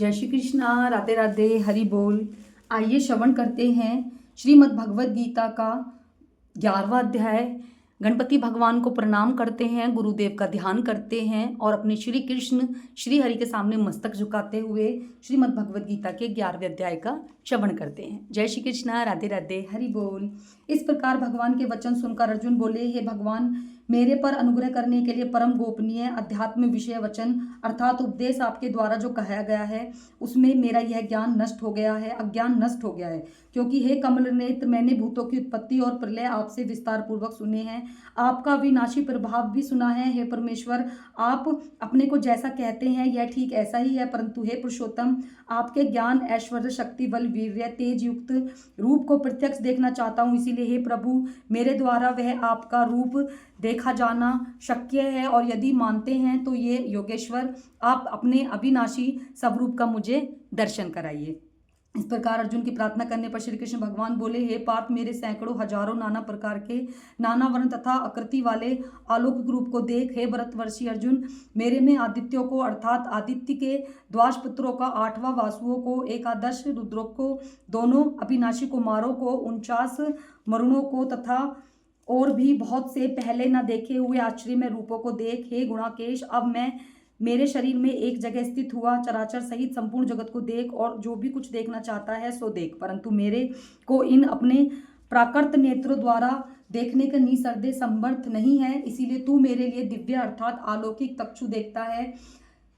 जय श्री कृष्णा, राधे राधे, हरि बोल। आइए श्रवण करते हैं श्रीमद् भगवत गीता का 11वां अध्याय। गणपति भगवान को प्रणाम करते हैं, गुरुदेव का ध्यान करते हैं और अपने श्री कृष्ण श्री हरि के सामने मस्तक झुकाते हुए श्रीमद् भगवत गीता के 11वें अध्याय का श्रवण करते हैं। जय श्री कृष्णा, राधे राधे, हरि बोल। इस प्रकार भगवान के वचन सुनकर अर्जुन बोले, हे भगवान, मेरे पर अनुग्रह करने के लिए परम गोपनीय अध्यात्म विषय वचन अर्थात उपदेश आपके द्वारा जो कहा गया है उसमें मेरा यह ज्ञान नष्ट हो गया है, अज्ञान नष्ट हो गया है। क्योंकि हे कमल नेत्र, मैंने भूतों की उत्पत्ति और प्रलय आपसे विस्तार पूर्वक सुने हैं, आपका विनाशी प्रभाव भी सुना है। हे परमेश्वर, आप अपने को जैसा कहते हैं यह ठीक ऐसा ही है, परंतु हे पुरुषोत्तम, आपके ज्ञान, ऐश्वर्य, शक्ति, बल, वीर्य, तेज युक्त रूप को प्रत्यक्ष देखना चाहता हूँ। इसीलिए हे प्रभु, मेरे द्वारा वह आपका रूप देखा जाना शक्य है, और यदि मानते हैं तो ये योगेश्वर, आप अपने अविनाशी स्वरूप का मुझे दर्शन कराइए। इस प्रकार अर्जुन की प्रार्थना करने पर श्री कृष्ण भगवान बोले, हे पार्थ, मेरे सैकड़ों हजारों नाना प्रकार के नाना वर्ण तथा आकृति वाले अलौकिक रूप को देख। हे भरतवर्षी अर्जुन, मेरे में आदित्यों को अर्थात आदित्य के द्वादश पुत्रों का 8वां वासुओं को, एकादश रुद्रों को, दोनों अविनाशी कुमारों को, 49 मरुणों को तथा और भी बहुत से पहले न देखे हुए आश्चर्य में रूपों को देख। हे गुणाकेश, अब मैं मेरे शरीर में एक जगह स्थित हुआ चराचर सहित संपूर्ण जगत को देख, और जो भी कुछ देखना चाहता है सो देख, परंतु मेरे को इन अपने प्राकृत नेत्रों द्वारा देखने का निसर्दे समर्थ नहीं है। इसीलिए तू मेरे लिए दिव्य अर्थात अलौकिक चक्षु देखता है,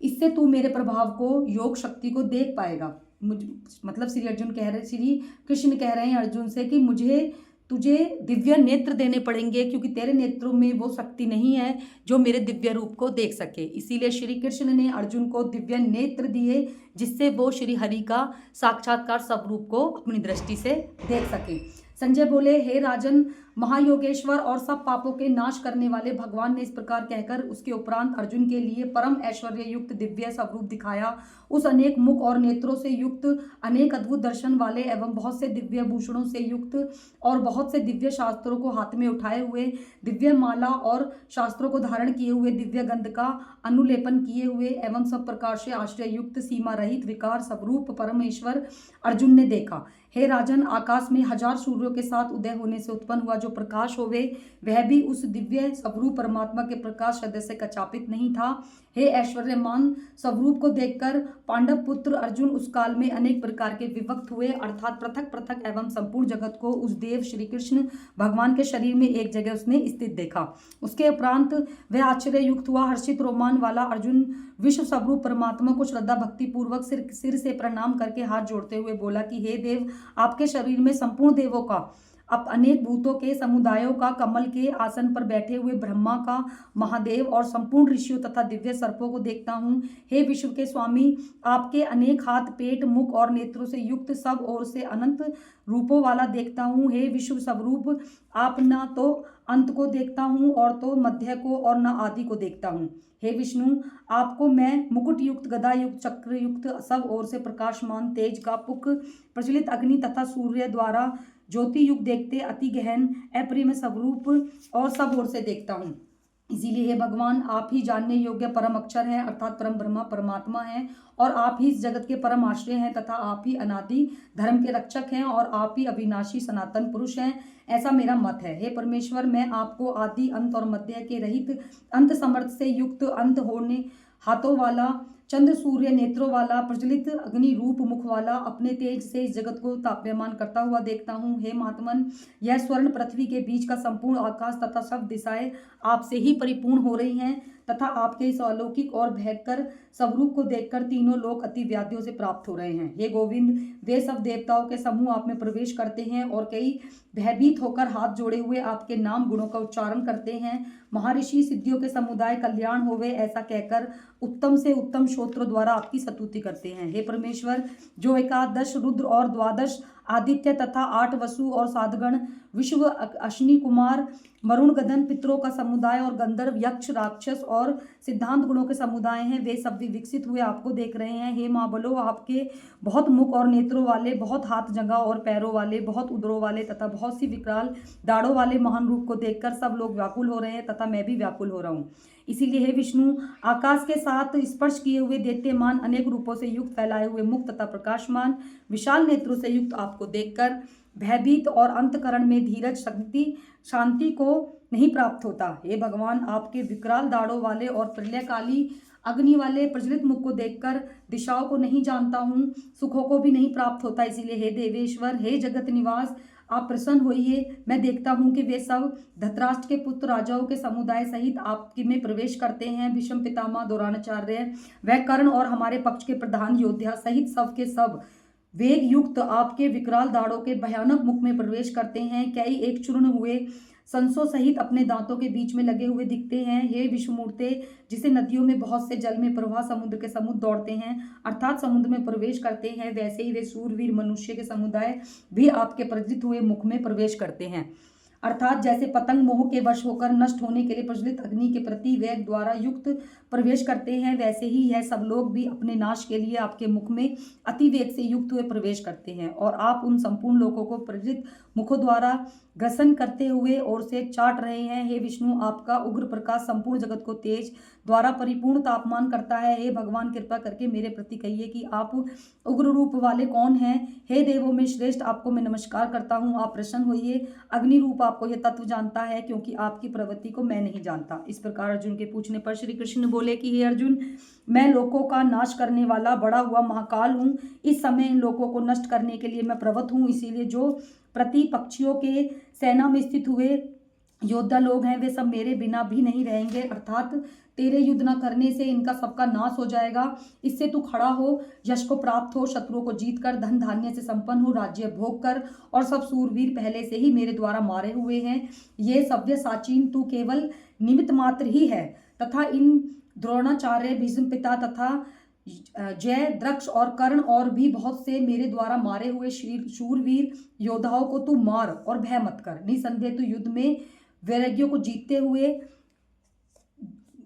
इससे तू मेरे प्रभाव को, योग शक्ति को देख पाएगा। मतलब श्री कृष्ण कह रहे हैं अर्जुन से कि मुझे तुझे दिव्य नेत्र देने पड़ेंगे, क्योंकि तेरे नेत्रों में वो शक्ति नहीं है जो मेरे दिव्य रूप को देख सके। इसीलिए श्री कृष्ण ने अर्जुन को दिव्य नेत्र दिए, जिससे वो श्री हरि का साक्षात्कार स्वरूप को अपनी दृष्टि से देख सके। संजय बोले, हे राजन, महायोगेश्वर और सब पापों के नाश करने वाले भगवान ने इस प्रकार कहकर उसके उपरांत अर्जुन के लिए परम ऐश्वर्य युक्त दिव्य स्वरूप दिखाया। उस अनेक मुख और नेत्रों से युक्त, अनेक अद्भुत दर्शन वाले एवं बहुत से दिव्य भूषणों से युक्त और बहुत से दिव्य शास्त्रों को हाथ में उठाए हुए, दिव्य माला और शास्त्रों को धारण किए हुए, दिव्य गंध का अनुलेपन किए हुए एवं सब प्रकार से आश्रय युक्त सीमा रहित विकार स्वरूप परमेश्वर अर्जुन ने देखा। हे राजन, आकाश में 1000 सूर्यों के साथ उदय होने से उत्पन्न हुआ जो प्रकाश होवे, वह भी उस दिव्य स्वरूप परमात्मा के प्रकाश हृदय से कचापित नहीं था। हे ऐश्वर्यमान स्वरूप को देखकर पांडव पुत्र अर्जुन उस काल में अनेक प्रकार के विभक्त हुए, अर्थात पृथक पृथक एवं संपूर्ण जगत को उस देव श्री कृष्ण भगवान के शरीर में एक जगह उसने स्थित देखा। उसके उपरांत वह आश्चर्य युक्त हुआ, हर्षित रोमान वाला अर्जुन विश्व स्वरूप परमात्मा को श्रद्धा भक्ति पूर्वक सिर से प्रणाम करके हाथ जोड़ते हुए बोला कि हे देव, आपके शरीर में संपूर्ण देवों का, अब अनेक भूतों के समुदायों का, कमल के आसन पर बैठे हुए ब्रह्मा का, महादेव और संपूर्ण ऋषियों तथा दिव्य सर्पों को देखता हूँ। हे विश्व के स्वामी, आपके अनेक हाथ, पेट, मुख और नेत्रों से युक्त सब ओर से अनंत रूपों वाला देखता हूँ। हे विश्व स्वरूप, आप न तो अंत को देखता हूँ और तो मध्य को और न आदि को देखता हूँ। हे विष्णु, आपको मैं मुकुट युक्त, गदा युक्त, चक्र युक्त, सब ओर से प्रकाशमान तेज का पुख, प्रज्वलित अग्नि तथा सूर्य द्वारा ज्योति युक्त देखते अति गहन अप्रिय स्वरूप और सब ओर से देखता हूँ। इसीलिए हे भगवान, आप ही जानने योग्य परम अक्षर हैं, अर्थात परम ब्रह्मा परमात्मा हैं, और आप ही इस जगत के परम आश्रय हैं तथा आप ही अनादि धर्म के रक्षक हैं, और आप ही अविनाशी सनातन पुरुष हैं, ऐसा मेरा मत है। हे परमेश्वर, मैं आपको आदि अंत और मध्य के रहित, अंत समर्थ से युक्त, अंत होने हाथों वाला, चंद्र सूर्य नेत्रों वाला, प्रज्वलित अग्नि रूप मुख वाला, अपने तेज से इस जगत को ताप्यमान करता हुआ देखता हूँ। हे महात्मन, यह स्वर्ण पृथ्वी के बीच का संपूर्ण आकाश तथा सब दिशाएं आपसे ही परिपूर्ण हो रही हैं, तथा आपके इस अलौकिक और भयंकर स्वरूप को देखकर तीनों लोक अति व्याधियों से प्राप्त हो रहे हैं। हे गोविंद, वे सब देवताओं के समूह आप में प्रवेश करते हैं और कई भयभीत होकर हाथ जोड़े हुए आपके नाम गुणों का उच्चारण करते हैं। महर्षि सिद्धियों के समुदाय कल्याण होवे, ऐसा कहकर उत्तम से उत्तम श्रोत्रों द्वारा आपकी स्तुति करते हैं। हे परमेश्वर, जो एकादश रुद्र और द्वादश आदित्य तथा 8 वसु और साधगण, विश्व, अश्विनी कुमार, वरुण, गदन पितरों का समुदाय और गंधर्व, यक्ष, राक्षस और सिद्धांत गुणों के समुदाय हैं, वे सब भी विकसित हुए आपको देख रहे हैं। हे महाबलो, आपके बहुत मुख और नेत्रों वाले, बहुत हाथ, जंघा और पैरों वाले, बहुत उदरों वाले तथा बहुत सी विकराल दाढ़ों वाले महान रूप को देखकर सब लोग व्याकुल हो रहे हैं तथा तथा मैं भी व्याकुल हो रहा हूँ। इसीलिए हे विष्णु, आकाश के साथ स्पर्श किए हुए दैत्यमान अनेक रूपों से युक्त, फैलाए हुए मुक्त तथा प्रकाशमान विशाल नेत्रों से युक्त आपको देखकर भयभीत और अंतकरण में धीरज शांति को नहीं प्राप्त होता। हे भगवान, आपके विकराल दाढ़ों वाले और प्रलयकाली अग्नि वाले प्रज्वलित मुख को देखकर दिशाओं को नहीं जानता हूँ, सुखों को भी नहीं प्राप्त होता। इसीलिए हे देवेश्वर, हे जगत निवास, आप प्रसन्न होइए। मैं देखता हूँ कि वे सब धृतराष्ट्र के पुत्र राजाओं के समुदाय सहित आपके में प्रवेश करते हैं। भीष्म पितामह, द्रोणाचार्य, वह कर्ण और हमारे पक्ष के प्रधान योद्धा सहित सब के सब वेग युक्त आपके विकराल दाढ़ों के भयानक मुख में प्रवेश करते हैं। कई एक चूर्ण हुए संसों सहित अपने दांतों के बीच में लगे हुए दिखते हैं। हे विश्वमूर्ते, जिसे नदियों में बहुत से जल में प्रवाह समुद्र के समुद्र दौड़ते हैं अर्थात समुद्र में प्रवेश करते हैं, वैसे ही वे सूरवीर मनुष्य के समुदाय भी आपके प्रज्वलित हुए मुख में प्रवेश करते हैं। अर्थात जैसे पतंग मोह के वश होकर नष्ट होने के लिए प्रज्वलित अग्नि के प्रति वेग द्वारा युक्त प्रवेश करते हैं, वैसे ही यह सब लोग भी अपने नाश के लिए आपके मुख में अति वेग से युक्त हुए प्रवेश करते हैं। और आप उन संपूर्ण लोगों को प्रज्वलित मुखों द्वारा ग्रसन करते हुए और से चाट रहे हैं। हे विष्णु, आपका उग्र प्रकाश संपूर्ण जगत को तेज द्वारा परिपूर्ण तापमान करता है। हे भगवान, कृपा करके मेरे प्रति कहिए कि आप उग्र रूप वाले कौन हैं। हे देवों में श्रेष्ठ, आपको मैं नमस्कार करता हूँ, आप प्रसन्न होइए। अग्नि रूप आपको यह तत्व जानता है, क्योंकि आपकी प्रवृत्ति को मैं नहीं जानता। इस प्रकार अर्जुन के पूछने पर श्री कृष्ण बोले कि हे अर्जुन, मैं लोकों का नाश करने वाला बड़ा हुआ महाकाल हूँ। इस समय इन लोगों को नष्ट करने के लिए मैं प्रवृत्त हूँ। इसीलिए जो प्रतिपक्षियों के सेना में स्थित हुए योद्धा लोग हैं, वे सब मेरे बिना भी नहीं रहेंगे, अर्थात तेरे युद्ध न करने से इनका सबका नाश हो जाएगा। इससे तू खड़ा हो, यश को प्राप्त हो, शत्रुओं को जीत कर, धन धान्य से संपन्न हो, राज्य भोग कर, और सब सूरवीर पहले से ही मेरे द्वारा मारे हुए हैं। ये सव्य साचीन तू केवल निमित्त मात्र ही है, तथा इन द्रोणाचार्य, भीष्म पिता तथा जय, द्रक्ष और कर्ण और भी बहुत से मेरे द्वारा मारे हुए शूरवीर योद्धाओं को तू मार और भय मत कर। निसंदेह तू युद्ध में वैराग्यों को जीतते हुए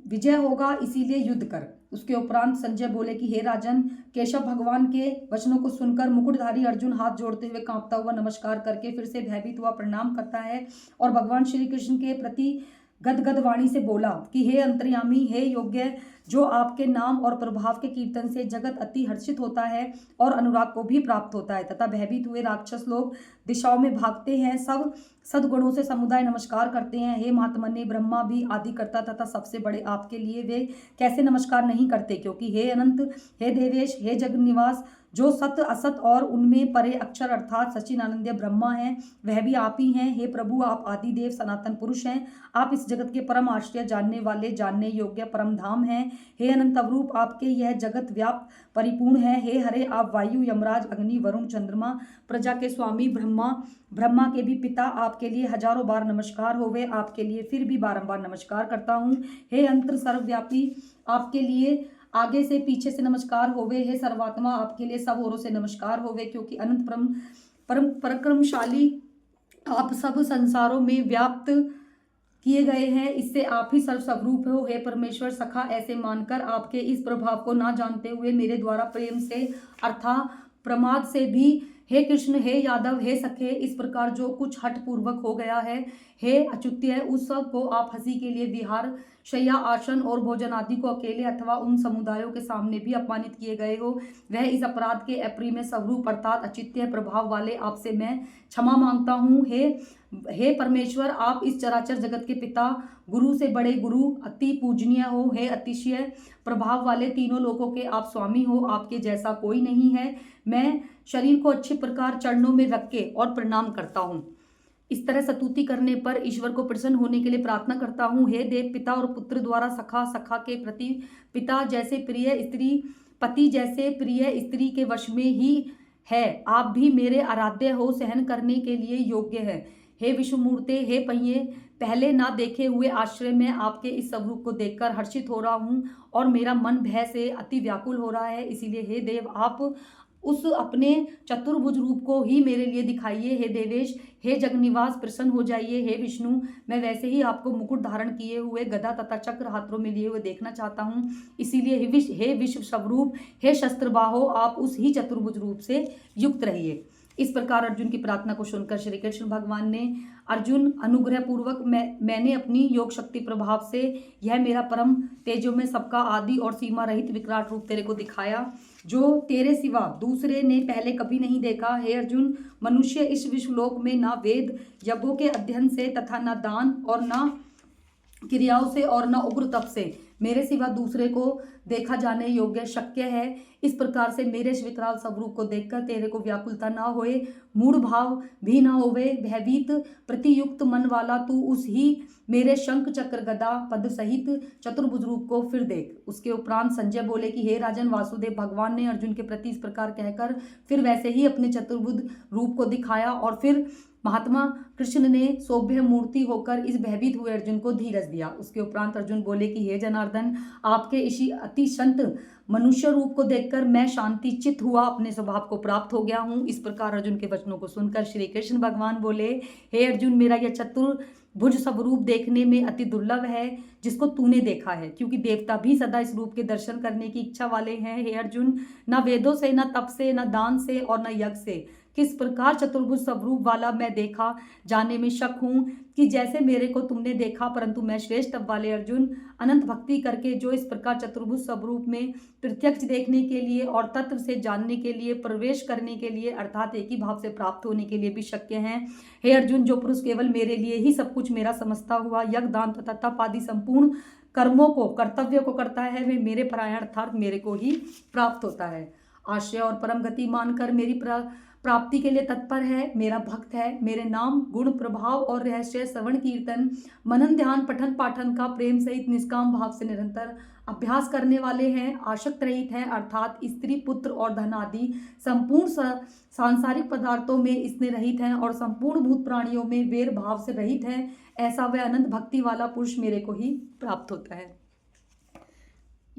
विजय होगा, इसीलिए युद्ध कर। उसके उपरांत संजय बोले कि हे राजन, केशव भगवान के वचनों को सुनकर मुकुटधारी अर्जुन हाथ जोड़ते हुए कांपता हुआ नमस्कार करके फिर से भयभीत हुआ प्रणाम करता है और भगवान श्री कृष्ण के प्रति गदगद वाणी से बोला कि हे अंतर्यामी, हे योग्य, जो आपके नाम और प्रभाव के कीर्तन से जगत अति हर्षित होता है और अनुराग को भी प्राप्त होता है, तथा भयभीत हुए राक्षस लोग दिशाओं में भागते हैं, सब सद्गुणों से समुदाय नमस्कार करते हैं। हे महात्मन्य, ब्रह्मा भी आदि करता तथा सबसे बड़े आपके लिए वे कैसे नमस्कार नहीं करते, क्योंकि हे अनंत, हे देवेश, हे जगन निवास, जो सत्य असत और उनमें परे अक्षर अर्थात सच्चिदानंद ब्रह्मा हैं, वह भी आप ही हैं। हे प्रभु, आप आदिदेव सनातन पुरुष हैं, आप इस जगत के परम आश्रय, जानने वाले, जानने योग्य परम धाम हैं। हे अनंत अवरूप, आपके यह जगत व्याप्त परिपूर्ण है। हे हरे, आप वायु, यमराज, अग्नि, वरुण, चंद्रमा, प्रजा के स्वामी, ब्रह्मा के भी पिता, आपके लिए हजारों बार नमस्कार होवे, आपके लिए फिर भी बारंबार नमस्कार करता हूँ। हे अंतर सर्वव्यापी, आपके लिए आगे से पीछे से नमस्कार होवे। हे सर्वात्मा, आपके लिए सब ओरों से नमस्कार होवे, क्योंकि अनंत परम पराक्रमशाली आप सब संसारों में व्याप्त किए गए हैं, इससे आप ही सर्वस्वरूप हो। हे परमेश्वर सखा, ऐसे मानकर आपके इस प्रभाव को ना जानते हुए मेरे द्वारा प्रेम से अर्थात प्रमाद से भी हे कृष्ण, हे यादव, हे सखे, इस प्रकार जो कुछ हठ पूर्वक हो गया है, हे अच्युत्य, उस सब को आप हंसी के लिए विहार, शय्या, आसन और भोजन आदि को अकेले अथवा उन समुदायों के सामने भी अपमानित किए गए हो, वह इस अपराध के अप्रिय स्वरूप अर्थात अचित्य प्रभाव वाले आपसे मैं क्षमा मांगता हूँ। हे परमेश्वर, आप इस चराचर जगत के पिता, गुरु से बड़े गुरु, अति पूजनीय हो। हे अतिशय प्रभाव वाले तीनों लोकों के आप स्वामी हो, आपके जैसा कोई नहीं है। मैं शरीर को अच्छे प्रकार चरणों में रख के और प्रणाम करता हूँ। इस तरह स्तुति करने पर ईश्वर को प्रसन्न होने के लिए प्रार्थना करता हूँ। हे देव, पिता और पुत्र द्वारा सखा, सखा के प्रति पिता जैसे प्रिय स्त्री, पति जैसे प्रिय स्त्री के वश में ही है, आप भी मेरे आराध्य हो, सहन करने के लिए योग्य है। हे विश्वमूर्ते, हे पहिए, पहले ना देखे हुए आश्रय में आपके इस स्वरूप को देखकर हर्षित हो रहा हूँ और मेरा मन भय से अति व्याकुल हो रहा है। इसीलिए हे देव, आप उस अपने चतुर्भुज रूप को ही मेरे लिए दिखाइए। हे देवेश, हे जगनिवास, प्रसन्न हो जाइए। हे विष्णु, मैं वैसे ही आपको मुकुट धारण किए हुए गदा तथा चक्र हाथों में लिए हुए देखना चाहता हूँ। इसीलिए हे विश्व स्वरूप, हे शस्त्रबाहो, आप उस ही चतुर्भुज रूप से युक्त रहिए। इस प्रकार अर्जुन की प्रार्थना को सुनकर श्री कृष्ण भगवान ने, अर्जुन अनुग्रह पूर्वक मैंने अपनी योग शक्ति प्रभाव से यह मेरा परम तेजो में सबका आदि और सीमा रहित विकराट रूप तेरे को दिखाया, जो तेरे सिवा दूसरे ने पहले कभी नहीं देखा। हे अर्जुन, मनुष्य इस विश्वलोक में ना वेद यज्ञों के अध्ययन से तथा न दान और न क्रियाओं से और न उग्र तप से मेरे सिवा दूसरे को देखा जाने योग्य शक्य है। इस प्रकार से मेरे इस विकराल स्वरूप को देखकर तेरे को व्याकुलता ना होए, मूढ़ भाव भी ना होवे, भयभीत प्रतियुक्त मन वाला तू उस ही मेरे शंख चक्र गदा पद सहित चतुर्भुज रूप को फिर देख। उसके उपरांत संजय बोले कि हे राजन वासुदेव, भगवान ने अर्जुन के प्रति इस प्रकार कहकर फिर वैसे ही अपने चतुर्भुज रूप को दिखाया और फिर महात्मा कृष्ण ने सौभ्य मूर्ति होकर इस भयभीत हुए अर्जुन को धीरज दिया। उसके उपरांत अर्जुन बोले कि हे जनार्दन, आपके इसी अति संत मनुष्य रूप को देखकर मैं शांति चित्त हुआ अपने स्वभाव को प्राप्त हो गया हूँ। इस प्रकार अर्जुन के वचनों को सुनकर श्री कृष्ण भगवान बोले, हे अर्जुन, मेरा यह चतुर्भुज स्वरूप देखने में अति दुर्लभ है, जिसको तूने देखा है, क्योंकि देवता भी सदा इस रूप के दर्शन करने की इच्छा वाले हैं। हे अर्जुन, न वेदों से, न तप से, न दान से और न यज्ञ से किस प्रकार चतुर्भुज स्वरूप वाला मैं देखा जाने में शक हूँ कि जैसे मेरे को तुमने देखा, परंतु मैं श्रेष्ठ वाले अर्जुन अनंत भक्ति करके जो इस प्रकार चतुर्भुज स्वरूप में प्रत्यक्ष देखने के लिए और तत्व से जानने के लिए, प्रवेश करने के लिए अर्थात एक ही भाव से प्राप्त होने के लिए भी शक्य हैं। हे अर्जुन, जो पुरुष केवल मेरे लिए ही सब कुछ मेरा समझता हुआ यज्ञ दान तथा तप आदि संपूर्ण कर्मों को, कर्तव्य को करता है, वे मेरे परायण अर्थात मेरे को ही प्राप्त होता है। आश्रय और परम गति मानकर मेरी प्राप्ति के लिए तत्पर है, मेरा भक्त है, मेरे नाम गुण प्रभाव और रहस्य श्रवण कीर्तन मनन ध्यान पठन पाठन का प्रेम सहित निष्काम भाव से निरंतर अभ्यास करने वाले हैं, आसक्त रहित हैं अर्थात स्त्री पुत्र और धन आदि संपूर्ण सांसारिक पदार्थों में इसने रहित हैं और संपूर्ण भूत प्राणियों में वेर भाव से रहित हैं, ऐसा वह अनंत भक्ति वाला पुरुष मेरे को ही प्राप्त होता है।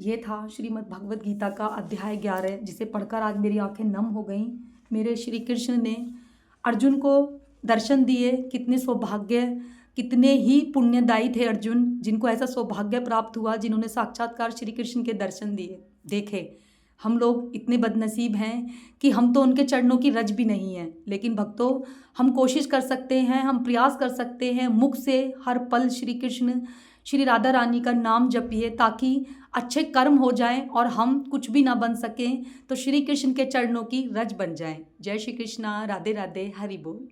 ये था श्रीमद् भगवद गीता का अध्याय 11, जिसे पढ़कर आज मेरी आंखें नम हो गईं। मेरे श्री कृष्ण ने अर्जुन को दर्शन दिए। कितने सौभाग्य, कितने ही पुण्यदायी थे अर्जुन, जिनको ऐसा सौभाग्य प्राप्त हुआ, जिन्होंने साक्षात्कार श्री कृष्ण के दर्शन दिए। देखे, हम लोग इतने बदनसीब हैं कि हम तो उनके चरणों की रज भी नहीं है, लेकिन भक्तों, हम कोशिश कर सकते हैं, हम प्रयास कर सकते हैं, मुख से हर पल श्री कृष्ण श्री राधा रानी का नाम जपिए, ताकि अच्छे कर्म हो जाएं और हम कुछ भी ना बन सकें तो श्री कृष्ण के चरणों की रज बन जाएं। जय श्री कृष्णा, राधे राधे, हरि बोल।